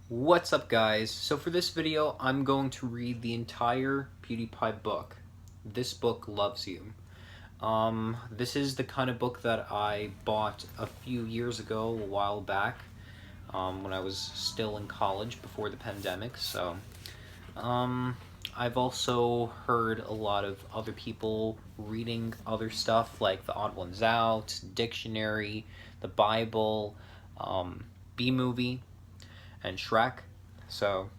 What's up, guys? So for this video, I'm going to read the entire PewDiePie book. This book loves you. This is the kind of book that I bought a few years ago, a while back, when I was still in college before the pandemic. I've also heard a lot of other people reading other stuff like The Odd Ones Out, Dictionary, the Bible, B-Movie, and Shrek. So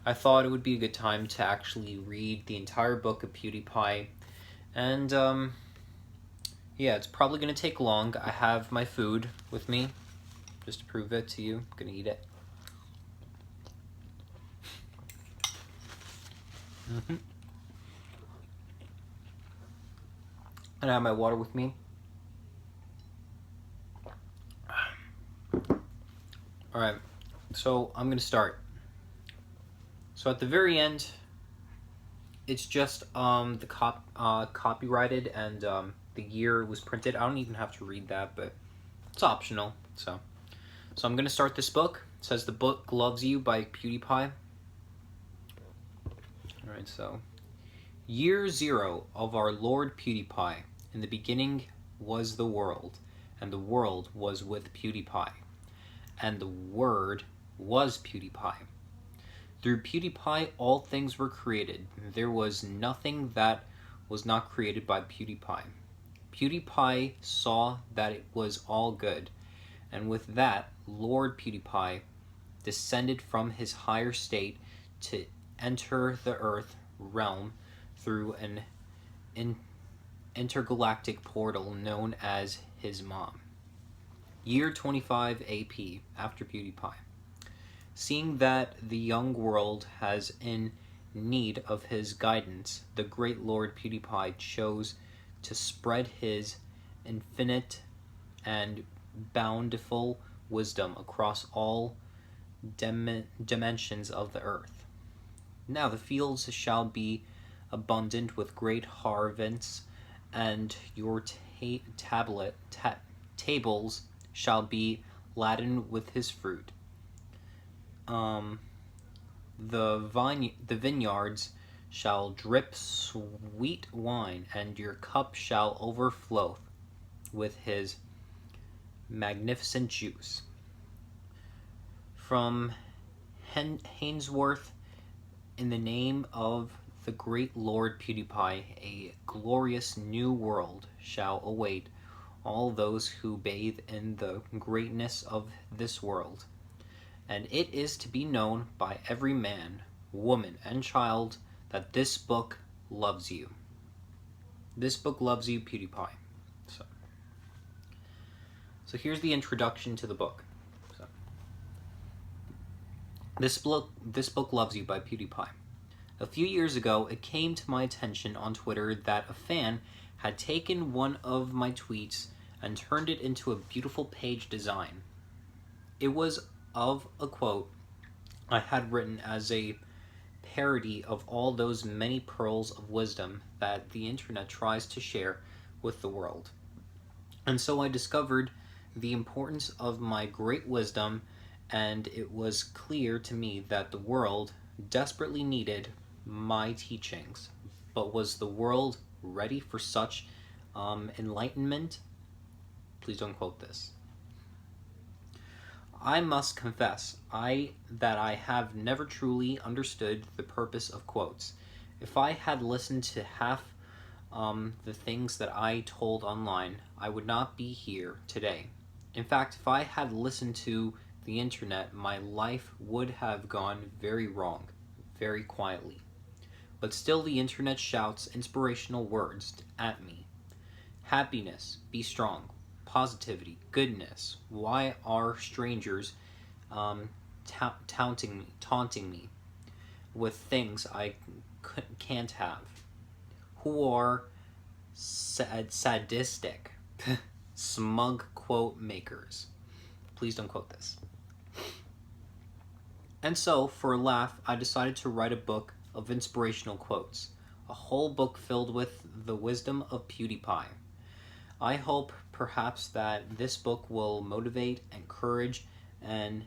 I thought it would be a good time to actually read the entire book of PewDiePie. And yeah, it's probably going to take long. I have my food with me just to prove it to you. I'm going to eat it. And I have my water with me. Alright, so I'm going to start. So at the very end, it's just the copyrighted and the year it was printed. I don't even have to read that, but it's optional. So I'm going to start this book. It says The Book Loves You by PewDiePie. Alright, so Year Zero of our Lord PewDiePie. In the beginning was the world, and the world was with PewDiePie. And the Word was PewDiePie. Through PewDiePie all things were created. There was nothing that was not created by PewDiePie. PewDiePie saw that it was all good, and with that, Lord PewDiePie descended from his higher state to enter the Earth realm through an intergalactic portal known as his mom. Year 25 AP, after PewDiePie. Seeing that the young world has in need of his guidance, the great Lord PewDiePie chose to spread his infinite and bountiful wisdom across all dimensions of the earth. Now the fields shall be abundant with great harvests, and your tables shall be laden with his fruit. The vineyards shall drip sweet wine, and your cup shall overflow with his magnificent juice. From Hainsworth, in the name of the great Lord PewDiePie, a glorious new world shall await all those who bathe in the greatness of this world. And it is to be known by every man, woman, and child that this book loves you. This book loves you, PewDiePie. So here's the introduction to the book. This book loves you by PewDiePie. A few years ago, it came to my attention on Twitter that a fan had taken one of my tweets and turned it into a beautiful page design. It was of a quote I had written as a parody of all those many pearls of wisdom that the internet tries to share with the world. And so I discovered the importance of my great wisdom, and it was clear to me that the world desperately needed my teachings. But was the world ready for such enlightenment? Please don't quote this. I must confess that I have never truly understood the purpose of quotes. If I had listened to half the things that I told online, I would not be here today. In fact, if I had listened to the internet, my life would have gone very wrong, very quietly. But still the internet shouts inspirational words at me. Happiness, be strong. Positivity, goodness. Why are strangers taunting me with things I can't have? Who are sadistic, smug quote makers? Please don't quote this. And so, for a laugh, I decided to write a book of inspirational quotes, a whole book filled with the wisdom of PewDiePie. I hope perhaps that this book will motivate, encourage, and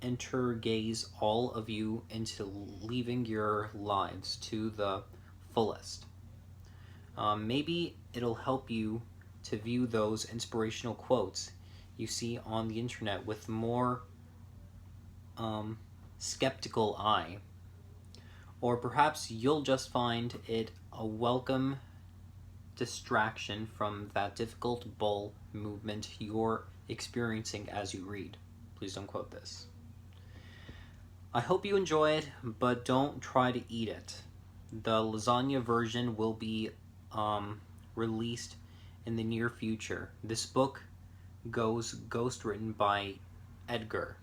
intergaze all of you into living your lives to the fullest. Maybe it'll help you to view those inspirational quotes you see on the internet with more skeptical eye. Or perhaps you'll just find it a welcome distraction from that difficult bowel movement you're experiencing as you read. Please don't quote this. I hope you enjoy it, but don't try to eat it. The lasagna version will be released in the near future. This book goes ghostwritten by Edgar.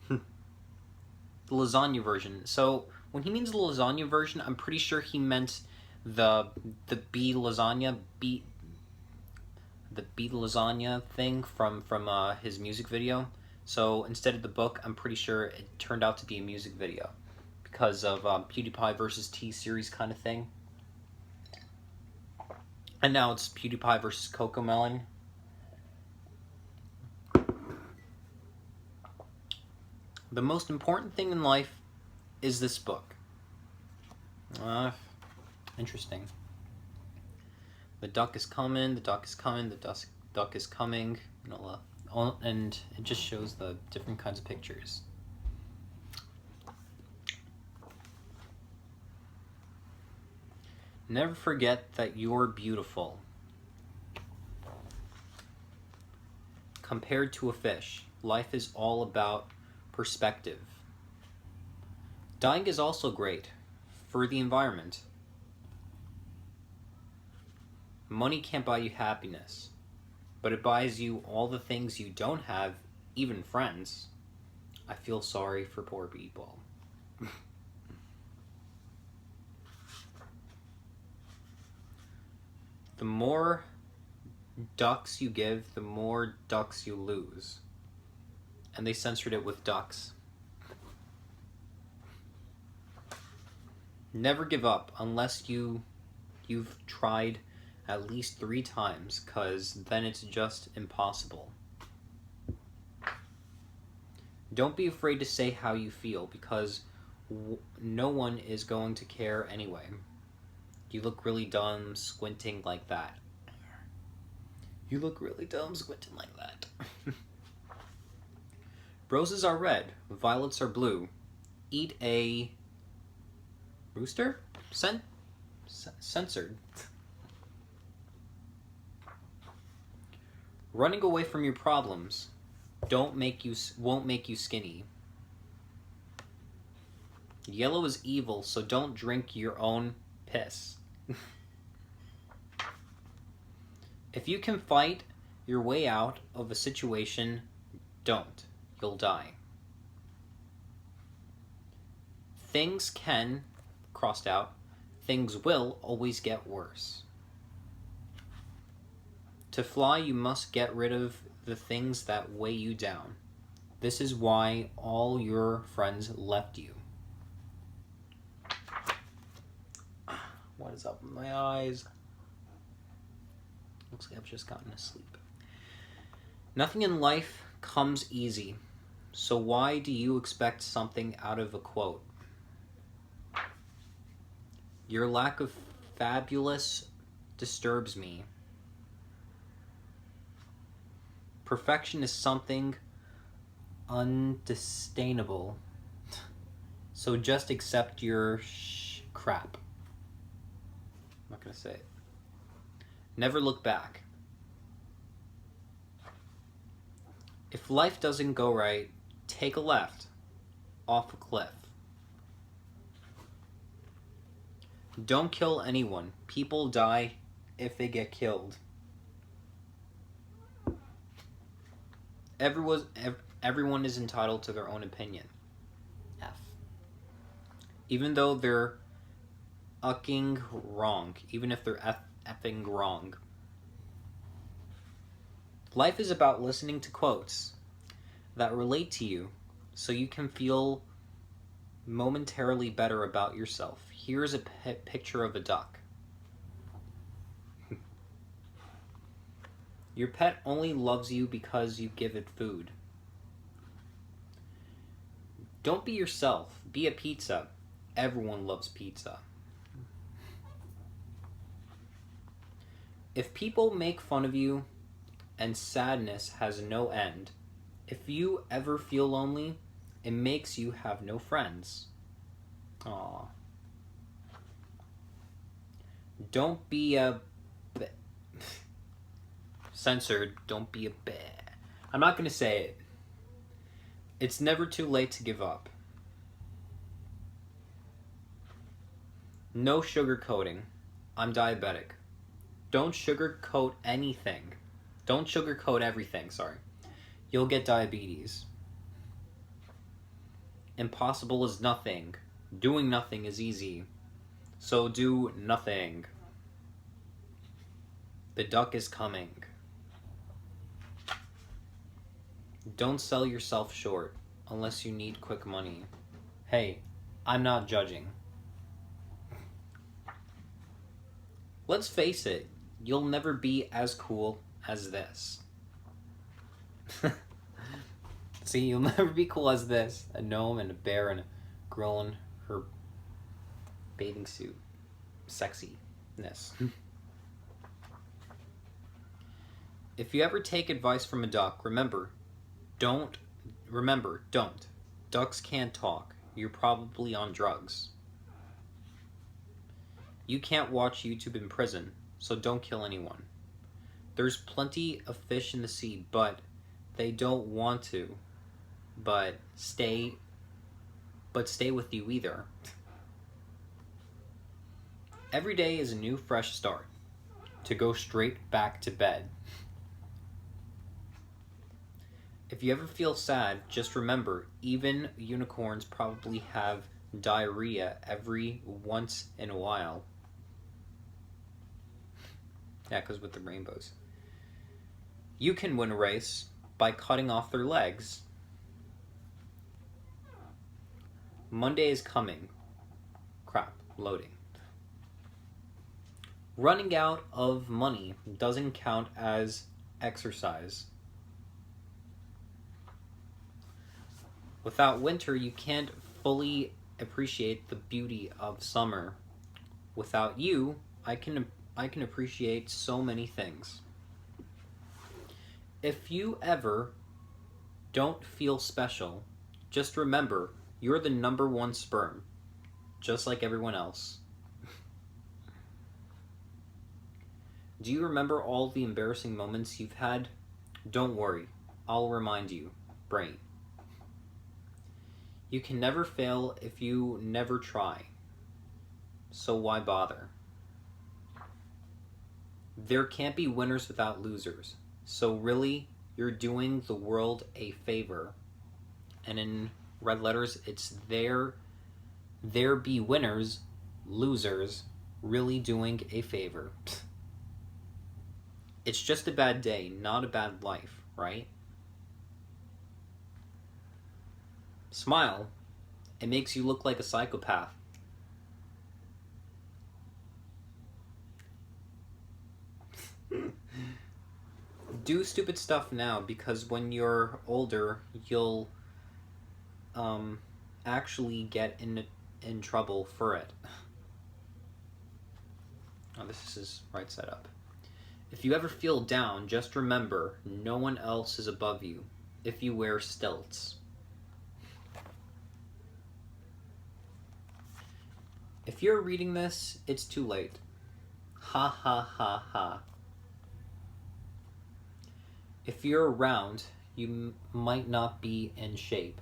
The lasagna version. So when he means the lasagna version, I'm pretty sure he meant the bee lasagna thing from his music video. So instead of the book, I'm pretty sure it turned out to be a music video because of PewDiePie versus T-Series kind of thing. And now it's PewDiePie versus Cocomelon. The most important thing in life is this book. Interesting. The duck is coming, the duck is coming, the duck is coming. And it just shows the different kinds of pictures. Never forget that you're beautiful. Compared to a fish, life is all about perspective. Dying is also great for the environment. Money can't buy you happiness, but it buys you all the things you don't have, even friends. I feel sorry for poor people. The more ducks you give, the more ducks you lose. And they censored it with ducks. Never give up unless you've tried at least 3 times, because then it's just impossible. Don't be afraid to say how you feel, because no one is going to care anyway. You look really dumb squinting like that. You look really dumb squinting like that. Roses are red, violets are blue. Eat a rooster? Censored. Running away from your problems won't make you skinny. Yellow is evil, so don't drink your own piss. If you can fight your way out of a situation, don't. You'll die. Things can, crossed out, things will always get worse. To fly, you must get rid of the things that weigh you down. This is why all your friends left you. What is up with my eyes? Looks like I've just gotten asleep. Nothing in life comes easy. So why do you expect something out of a quote? Your lack of fabulous disturbs me. Perfection is something undisdainable. So just accept your crap. I'm not gonna say it. Never look back. If life doesn't go right, take a left off a cliff. Don't kill anyone. People die if they get killed. Everyone is entitled to their own opinion. F. Even though they're ucking wrong. Even if they're effing wrong. Life is about listening to quotes that relate to you so you can feel momentarily better about yourself. Here's a picture of a duck. Your pet only loves you because you give it food. Don't be yourself. Be a pizza. Everyone loves pizza. If people make fun of you and sadness has no end, if you ever feel lonely, it makes you have no friends. Aww. Don't be a... Censored. Don't be a... I'm not going to say it. It's never too late to give up. No sugarcoating. I'm diabetic. Don't sugarcoat anything. Don't sugarcoat everything, sorry. You'll get diabetes. Impossible is nothing. Doing nothing is easy. So do nothing. The duck is coming. Don't sell yourself short unless you need quick money. Hey, I'm not judging. Let's face it, you'll never be as cool as this. See, you'll never be cool as this. A gnome and a bear and a girl in her bathing suit. Sexiness. If you ever take advice from a duck, remember, don't. Ducks can't talk. You're probably on drugs. You can't watch YouTube in prison, so don't kill anyone. There's plenty of fish in the sea, but they don't want to. But stay with you either. Every day is a new fresh start. To go straight back to bed. If you ever feel sad, just remember, even unicorns probably have diarrhea every once in a while. Yeah, because with the rainbows. You can win a race by cutting off their legs. Monday is coming. Crap, loading. Running out of money doesn't count as exercise. Without winter, you can't fully appreciate the beauty of summer. Without you, I can appreciate so many things. If you ever don't feel special, just remember, you're the number one sperm, just like everyone else. Do you remember all the embarrassing moments you've had? Don't worry, I'll remind you. Brain. You can never fail if you never try. So why bother? There can't be winners without losers. So really, you're doing the world a favor. And in red letters, it's there be winners, losers, really doing a favor. It's just a bad day, not a bad life, right? Smile. It makes you look like a psychopath. Do stupid stuff now, because when you're older, you'll actually get in trouble for it. Oh, this is right side up. If you ever feel down, just remember, no one else is above you if you wear stilts. If you're reading this, it's too late. Ha ha ha ha. If you're around, you might not be in shape,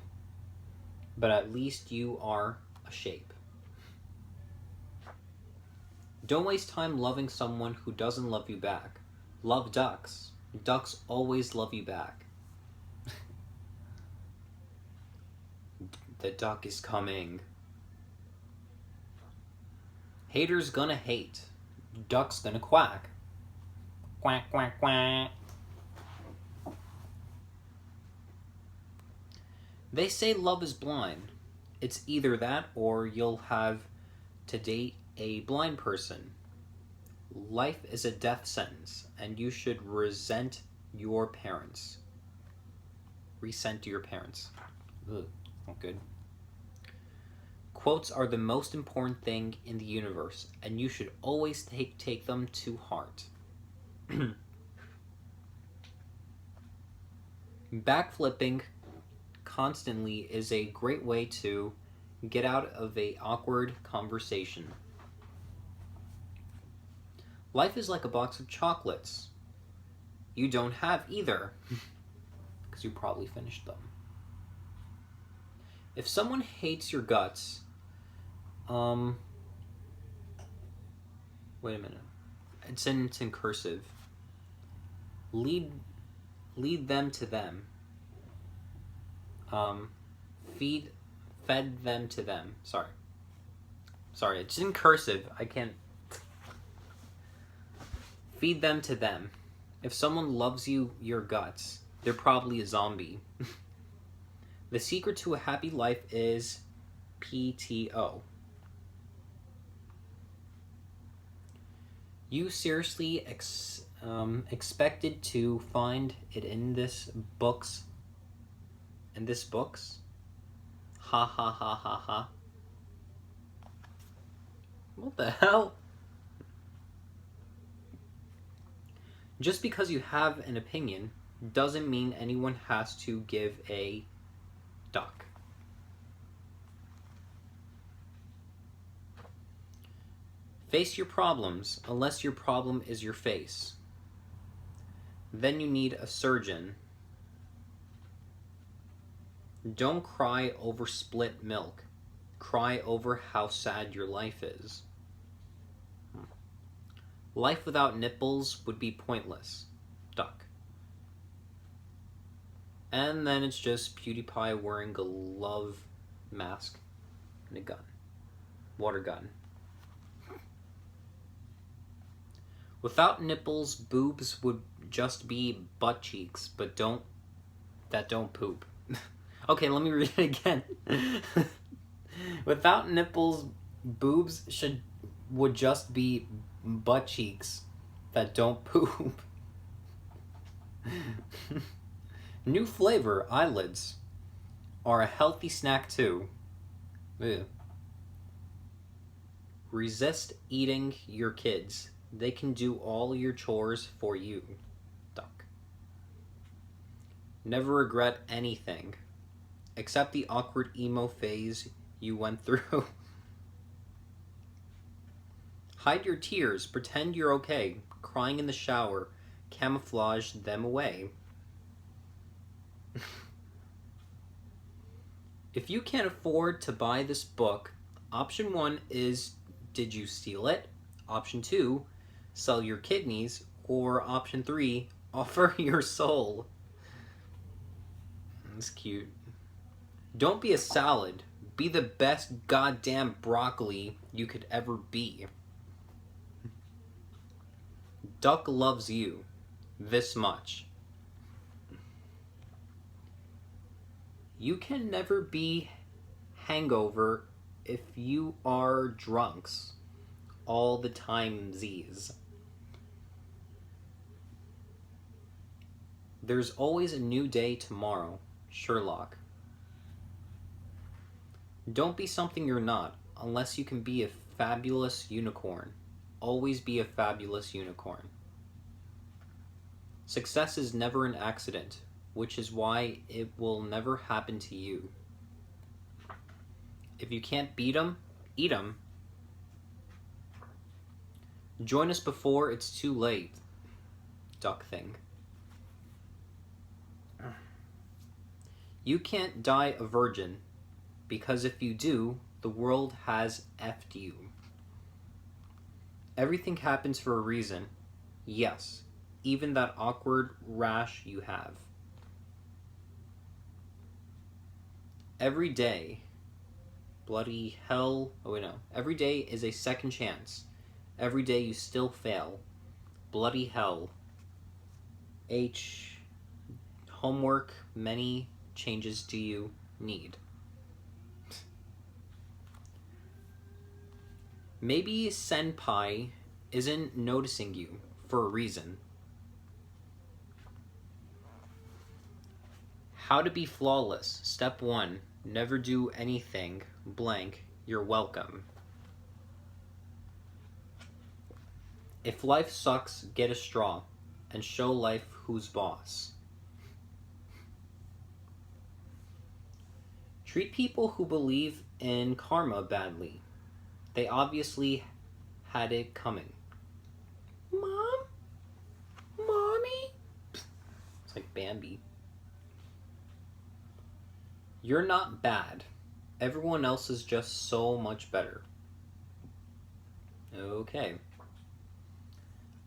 but at least you are a shape. Don't waste time loving someone who doesn't love you back. Love ducks. Ducks always love you back. The duck is coming. Haters gonna hate. Duck's gonna quack. Quack, quack, quack. They say love is blind. It's either that or you'll have to date a blind person. Life is a death sentence, and you should resent your parents. Resent your parents. Ugh, not good. Quotes are the most important thing in the universe, and you should always take them to heart. Backflipping constantly is a great way to get out of a awkward conversation. Life is like a box of chocolates. You don't have either, because you probably finished them. If someone hates your guts, wait a minute. It's in cursive. Lead them to them. Fed them to them. Sorry, it's in cursive. I can't. Feed them to them. If someone loves your guts, they're probably a zombie. The secret to a happy life is PTO. You seriously expected to find it in this books? In this books? Ha ha ha ha ha. What the hell? Just because you have an opinion doesn't mean anyone has to give a duck. Face your problems, unless your problem is your face. Then you need a surgeon. Don't cry over split milk. Cry over how sad your life is. Life without nipples would be pointless. Duck. And then it's just PewDiePie wearing a glove mask and a gun. Water gun. Without nipples, boobs would just be butt cheeks, but don't poop. Okay, let me read it again. Without nipples, boobs would just be butt cheeks that don't poop. New flavor eyelids are a healthy snack too. Ew. Resist eating your kids. They can do all your chores for you. Duck. Never regret anything, except the awkward emo phase you went through. Hide your tears, pretend you're okay. Crying in the shower, camouflage them away. If you can't afford to buy this book, option 1 is, did you steal it? Option 2, sell your kidneys. Or option 3, offer your soul. That's cute. Don't be a salad. Be the best goddamn broccoli you could ever be. Duck loves you this much. You can never be hangover if you are drunks all the time Z's. There's always a new day tomorrow, Sherlock. Don't be something you're not, unless you can be a fabulous unicorn. Always be a fabulous unicorn. Success is never an accident, which is why it will never happen to you. If you can't beat 'em, eat 'em. Join us before it's too late. Duck thing. You can't die a virgin, because if you do, the world has effed you. Everything happens for a reason. Yes, even that awkward rash you have. Every day, bloody hell, every day is a second chance. Every day you still fail. Bloody hell. H. Homework, many changes do you need? Maybe Senpai isn't noticing you for a reason. How to be flawless. Step 1. Never do anything blank You're welcome. If life sucks, get a straw and show life who's boss. Treat people who believe in karma badly. They obviously had it coming. Mom? Mommy? It's like Bambi. You're not bad. Everyone else is just so much better. Okay.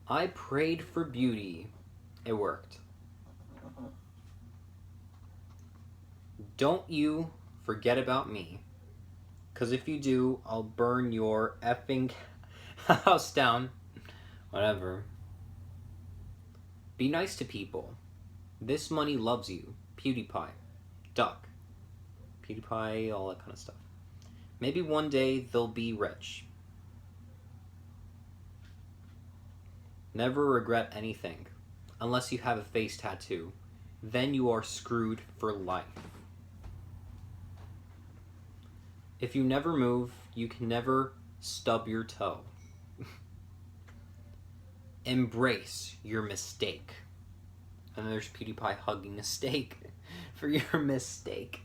I prayed for beauty. It worked. Don't you forget about me. 'Cause if you do, I'll burn your effing house down. Whatever. Be nice to people. This money loves you. PewDiePie. Duck. PewDiePie, all that kind of stuff. Maybe one day they'll be rich. Never regret anything. Unless you have a face tattoo. Then you are screwed for life. If you never move, you can never stub your toe. Embrace your mistake. And there's PewDiePie hugging a steak for your mistake.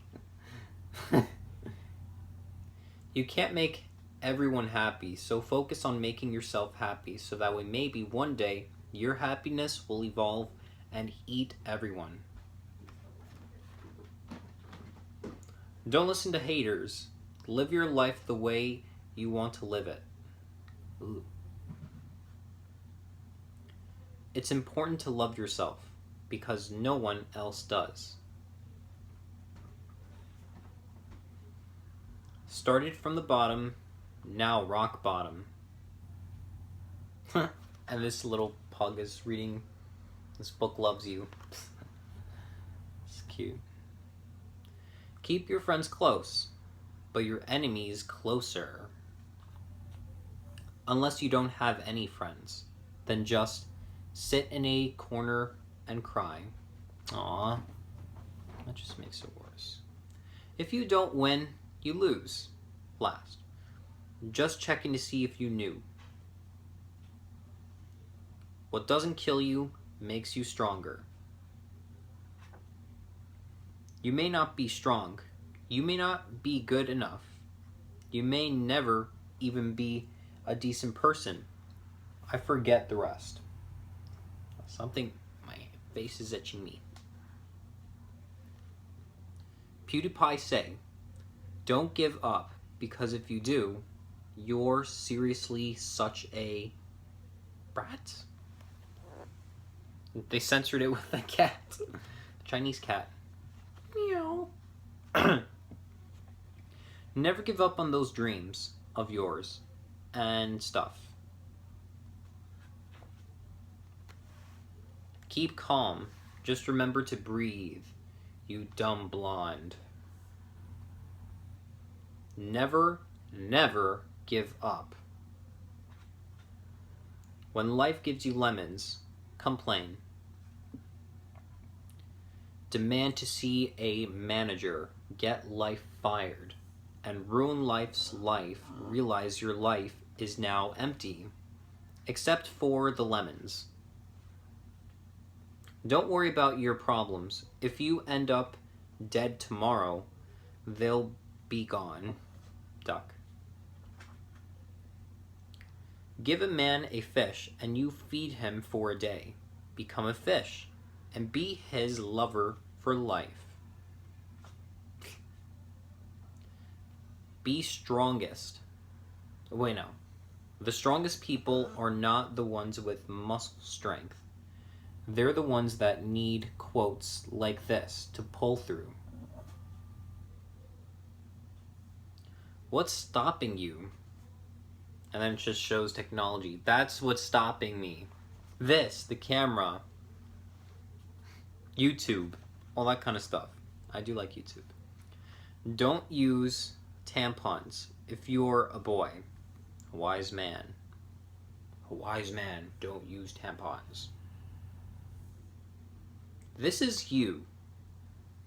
You can't make everyone happy, so focus on making yourself happy so that way maybe one day your happiness will evolve and eat everyone. Don't listen to haters. Live your life the way you want to live it. Ooh. It's important to love yourself because no one else does. Started from the bottom, now rock bottom. And this little pug is reading, this book loves you. It's cute. Keep your friends close, but your enemies closer. Unless you don't have any friends, then just sit in a corner and cry. Aww, that just makes it worse. If you don't win, you lose. Last. Just checking to see if you knew. What doesn't kill you makes you stronger. You may not be strong. You may not be good enough. You may never even be a decent person. I forget the rest. Something, my face is itching me. PewDiePie say, don't give up, because if you do, you're seriously such a brat. They censored it with a cat. Chinese cat. Meow. Never give up on those dreams of yours and stuff. Keep calm. Just remember to breathe, you dumb blonde. Never, never give up. When life gives you lemons, complain. Demand to see a manager, get life fired, and ruin life's life. Realize your life is now empty, except for the lemons. Don't worry about your problems. If you end up dead tomorrow, they'll be gone. Duck. Give a man a fish and you feed him for a day. Become a fish and be his lover for life. Be strongest. Wait, no. The strongest people are not the ones with muscle strength. They're the ones that need quotes like this to pull through. What's stopping you? And then it just shows technology. That's what's stopping me. This, the camera, YouTube, all that kind of stuff. I do like YouTube. Don't use tampons if you're a boy. A wise man. A wise man, don't use tampons. This is you.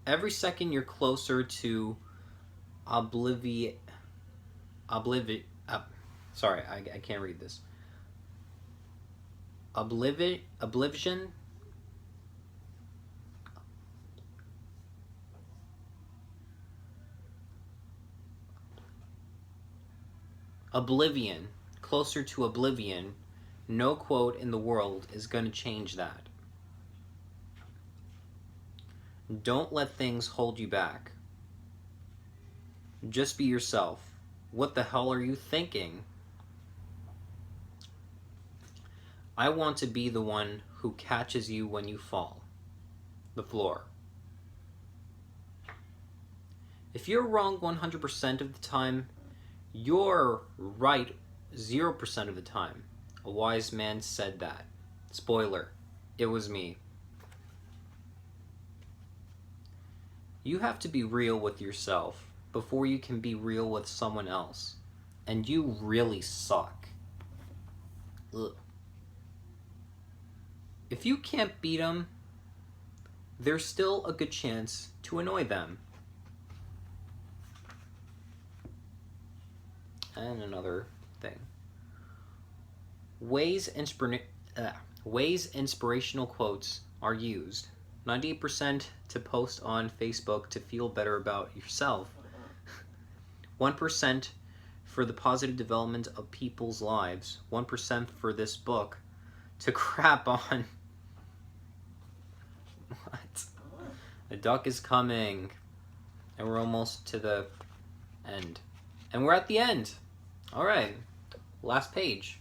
Every second you're closer to oblivion. Sorry, I can't read this. Oblivion. Oblivion. Closer to oblivion. No quote in the world is going to change that. Don't let things hold you back. Just be yourself. What the hell are you thinking? I want to be the one who catches you when you fall. The floor. If you're wrong 100% of the time, you're right 0% of the time. A wise man said that. Spoiler, it was me. You have to be real with yourself before you can be real with someone else. And you really suck. Ugh. If you can't beat them, there's still a good chance to annoy them. And another thing. Ways inspirational quotes are used. 98% to post on Facebook to feel better about yourself. 1% for the positive development of people's lives. 1% for this book to crap on. What? The duck is coming. And we're almost to the end. And we're at the end. Alright. Last page.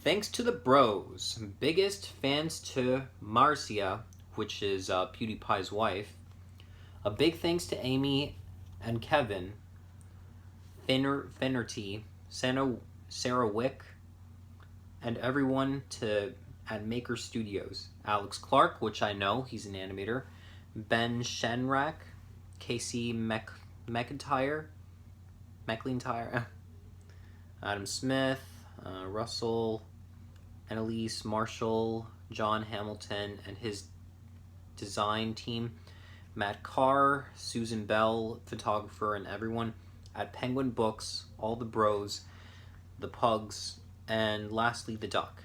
Thanks to the bros. Biggest fans to Marcia, which is PewDiePie's wife. A big thanks to Amy and Kevin. Finnerty, Sarah Wick, and everyone at Maker Studios. Alex Clark, which I know, he's an animator. Ben Shenrak, Casey McIntyre, Adam Smith, Russell, Annalise Marshall, John Hamilton, and his design team, Matt Carr, Susan Bell, photographer, and everyone at Penguin Books, all the bros, the pugs, and lastly, the duck.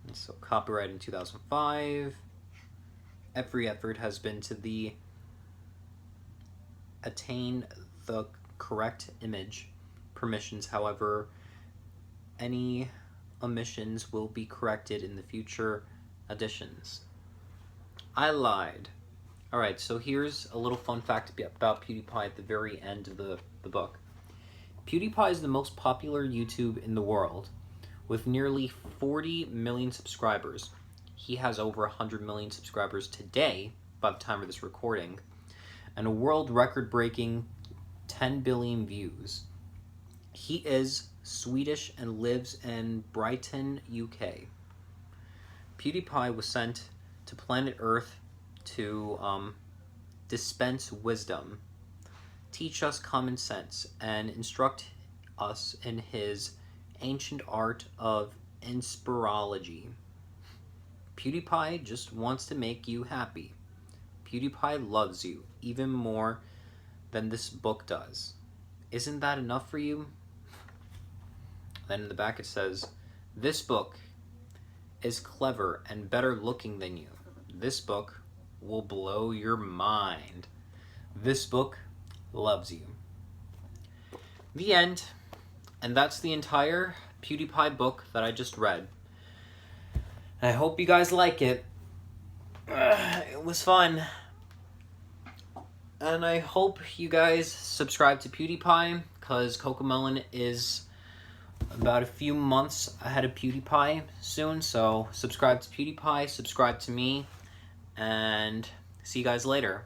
And so copyright in 2005. Every effort has been to attain the correct image permissions. However, any omissions will be corrected in the future editions. I lied. Alright, so here's a little fun fact about PewDiePie at the very end of the book. PewDiePie is the most popular YouTube in the world, with nearly 40 million subscribers. He has over 100 million subscribers today, by the time of this recording, and a world record-breaking 10 billion views. He is Swedish and lives in Brighton, UK. PewDiePie was sent to planet Earth to dispense wisdom, teach us common sense, and instruct us in his ancient art of inspirology. PewDiePie just wants to make you happy. PewDiePie loves you even more than this book does. Isn't that enough for you? Then in the back it says, this book is clever and better looking than you. This book will blow your mind. This book loves you. The end. And that's the entire PewDiePie book that I just read. I hope you guys like it. It was fun. And I hope you guys subscribe to PewDiePie, because Cocomelon is about a few months ahead of PewDiePie soon. So subscribe to PewDiePie, subscribe to me, and see you guys later.